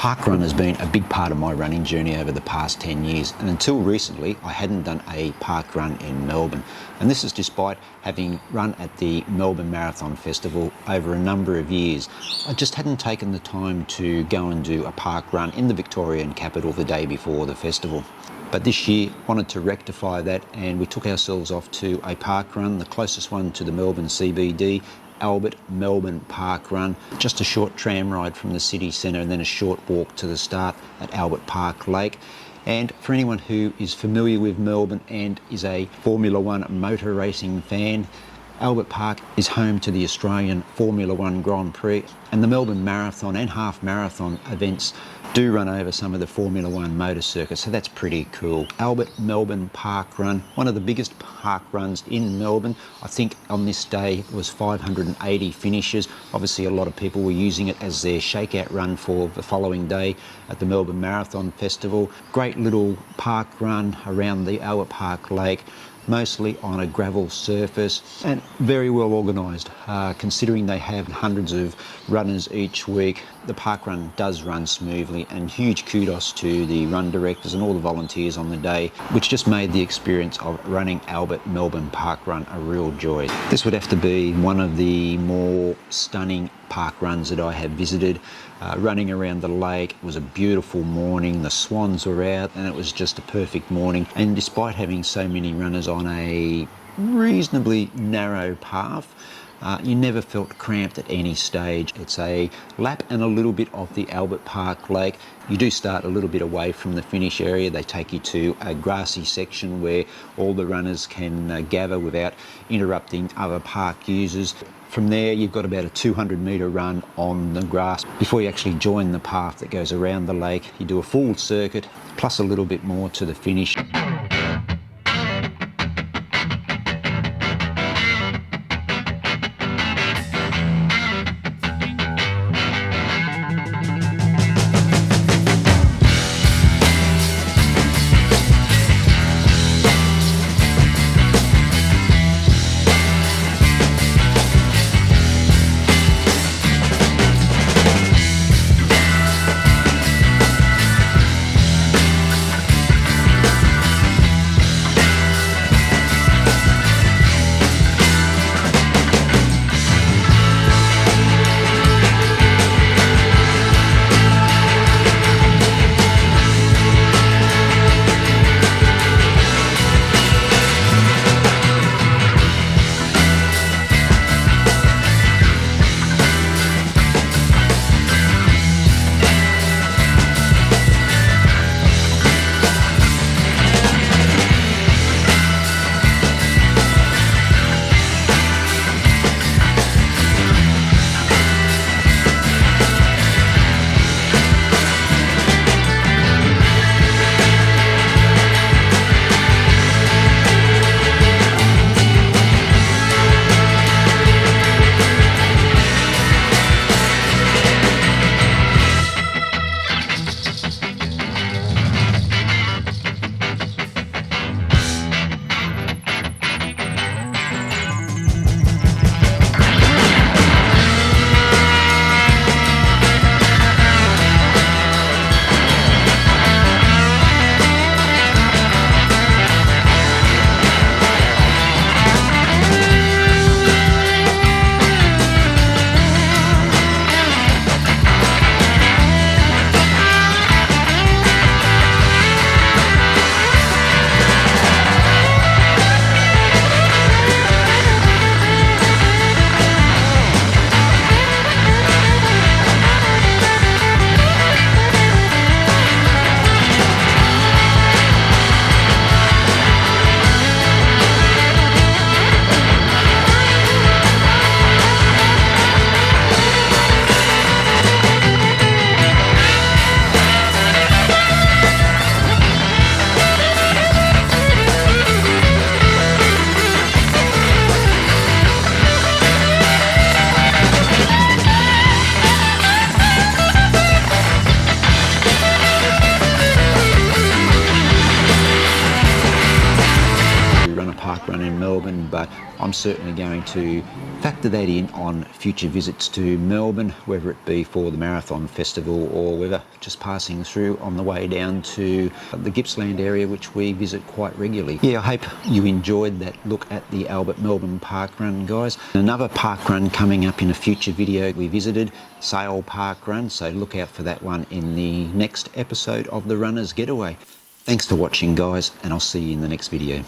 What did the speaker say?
Parkrun has been a big part of my running journey over the past 10 years, and until recently I hadn't done a parkrun in Melbourne, and this is despite having run at the Melbourne Marathon Festival over a number of years. I just hadn't taken the time to go and do a parkrun in the Victorian capital the day before the festival. But this year wanted to rectify that, and we took ourselves off to a parkrun, the closest one to the Melbourne CBD, Albert Melbourne Parkrun, just a short tram ride from the city centre and then a short walk to the start at Albert Park Lake. And for anyone who is familiar with Melbourne and is a Formula One motor racing fan, Albert Park is home to the Australian Formula One Grand Prix, and the Melbourne Marathon and half marathon events do run over some of the Formula One motor circuits, so that's pretty cool. Albert Melbourne Parkrun, one of the biggest park runs in Melbourne. I think on this day it was 580 finishes. Obviously a lot of people were using it as their shakeout run for the following day at the Melbourne Marathon Festival. Great little park run around the Albert Park Lake, mostly on a gravel surface and very well organised. Considering they have hundreds of runners each week, the parkrun does run smoothly, and huge kudos to the run directors and all the volunteers on the day, which just made the experience of running Albert Melbourne Parkrun a real joy. This would have to be one of the more stunning park runs that I have visited. Running around the lake, it was a beautiful morning, the swans were out, and it was just a perfect morning. And despite having so many runners on a reasonably narrow path, you never felt cramped at any stage. It's a lap and a little bit of the Albert Park Lake. You do start a little bit away from the finish area. They take you to a grassy section where all the runners can gather without interrupting other park users. From there, you've got about a 200-metre run on the grass before you actually join the path that goes around the lake. You do a full circuit, plus a little bit more to the finish. I'm certainly going to factor that in on future visits to Melbourne, whether it be for the Marathon Festival or whether just passing through on the way down to the Gippsland area, which we visit quite regularly. Yeah, I hope you enjoyed that look at the Albert Melbourne Parkrun, guys. Another parkrun coming up in a future video we visited, Sale Parkrun, so look out for that one in the next episode of the Runner's Getaway. Thanks for watching, guys, and I'll see you in the next video.